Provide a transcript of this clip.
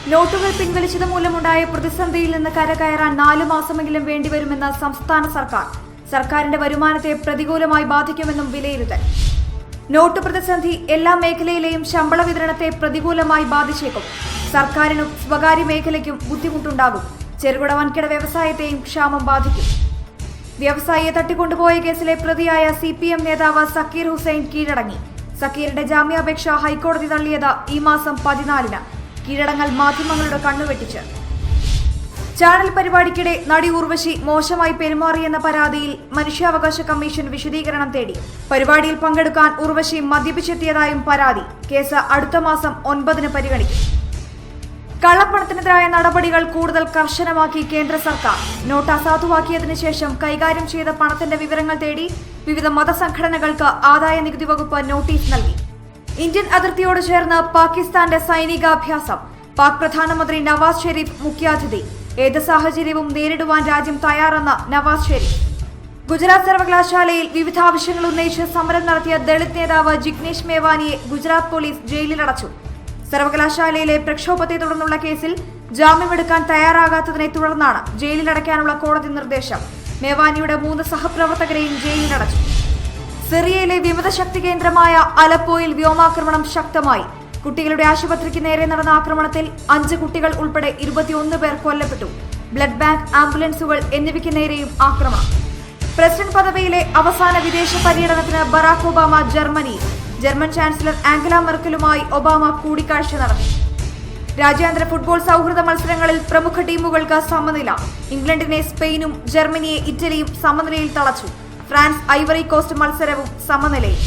നോട്ടുകൾ പിൻവലിച്ചത് മൂലമുണ്ടായ പ്രതിസന്ധിയിൽ നിന്ന് കരകയറാൻ 4 മാസമെങ്കിലും വേണ്ടിവരുമെന്ന് സംസ്ഥാന സർക്കാർ. സർക്കാരിന്റെ വരുമാനത്തെ പ്രതികൂലമായി ബാധിക്കുമെന്നും വിലയിരുത്തൽ. നോട്ട് പ്രതിസന്ധി എല്ലാ മേഖലയിലെയും ശമ്പള വിതരണത്തെ പ്രതികൂലമായി ബാധിച്ചേക്കും. സർക്കാരിനും സ്വകാര്യ മേഖലയ്ക്കും ബുദ്ധിമുട്ടുണ്ടാകും. ചെറുകിട വൻകിട വ്യവസായത്തെയും ക്ഷാമം ബാധിക്കും. വ്യവസായിയെ തട്ടിക്കൊണ്ടുപോയ കേസിലെ പ്രതിയായ CPM നേതാവ് സക്കീർ ഹുസൈൻ കീഴടങ്ങി. സക്കീറിന്റെ ജാമ്യാപേക്ഷ ഹൈക്കോടതി തള്ളിയത് ഈ മാസം 14-ന്. കീഴടങ്ങൽ മാധ്യമങ്ങളുടെ കണ്ണുവെട്ടിച്ച്. ചാനൽ പരിപാടിക്കിടെ നടി ഉർവശി മോശമായി പെരുമാറിയെന്ന പരാതിയിൽ മനുഷ്യാവകാശ കമ്മീഷൻ വിശദീകരണം തേടി. പരിപാടിയിൽ പങ്കെടുക്കാൻ ഉർവശി മദ്യപിച്ചെത്തിയതായും പരാതി. കേസ് അടുത്ത മാസം 9-ന് പരിഗണിക്കും. കള്ളപ്പണത്തിനെതിരായ നടപടികൾ കൂടുതൽ കർശനമാക്കി കേന്ദ്ര സർക്കാർ. നോട്ട് അസാധുവാക്കിയതിനു ശേഷം കൈകാര്യം ചെയ്ത പണത്തിന്റെ വിവരങ്ങൾ തേടി വിവിധ മതസംഘടനകൾക്ക് ആദായ നികുതി വകുപ്പ് നോട്ടീസ് നൽകി. ഇന്ത്യൻ അതിർത്തിയോട് ചേർന്ന് പാകിസ്ഥാന്റെ സൈനികാഭ്യാസം. പാക് പ്രധാനമന്ത്രി നവാസ് ഷെരീഫ് മുഖ്യാതിഥി. ഏത് സാഹചര്യവും നേരിടുവാൻ രാജ്യം തയ്യാറെന്ന് നവാസ് ഷെരീഫ്. ഗുജറാത്ത് സർവകലാശാലയിൽ വിവിധ ആവശ്യങ്ങൾ ഉന്നയിച്ച് സമരം നടത്തിയ ദളിത് നേതാവ് ജിഗ്നേഷ് മേവാനിയെ ഗുജറാത്ത് പോലീസ് ജയിലിലടച്ചു. സർവകലാശാലയിലെ പ്രക്ഷോഭത്തെ തുടർന്നുള്ള കേസിൽ ജാമ്യമെടുക്കാൻ തയ്യാറാകാത്തതിനെ തുടർന്നാണ് ജയിലിലടയ്ക്കാനുള്ള കോടതി നിർദ്ദേശം. മേവാനിയുടെ 3 സഹപ്രവർത്തകരെയും ജയിലിലടച്ചു. സിറിയയിലെ വിമത ശക്തി കേന്ദ്രമായ അലപ്പോയിൽ വ്യോമാക്രമണം ശക്തമായി. കുട്ടികളുടെ ആശുപത്രിക്ക് നേരെ നടന്ന ആക്രമണത്തിൽ 5 കുട്ടികൾ ഉൾപ്പെടെ 21 പേർ കൊല്ലപ്പെട്ടു. ബ്ലഡ് ബാങ്ക്, ആംബുലൻസുകൾ എന്നിവയ്ക്ക് നേരെയും ആക്രമണം. പ്രസിഡന്റ് പദവിയിലെ അവസാന വിദേശ പര്യടനത്തിന് ബറാക് ഒബാമ ജർമ്മനിയിൽ. ജർമ്മൻ ചാൻസലർ ആംഗല മെർക്കലുമായി ഒബാമ കൂടിക്കാഴ്ച നടത്തി. രാജ്യാന്തര ഫുട്ബോൾ സൗഹൃദ മത്സരങ്ങളിൽ പ്രമുഖ ടീമുകൾക്ക് സമനില. ഇംഗ്ലണ്ടിനെ സ്പെയിനും ജർമ്മനിയെ ഇറ്റലിയും സമനിലയിൽ തളച്ചു. ഫ്രാൻസ് ഐവറി കോസ്റ്റ് മത്സരവും സമനിലയിൽ.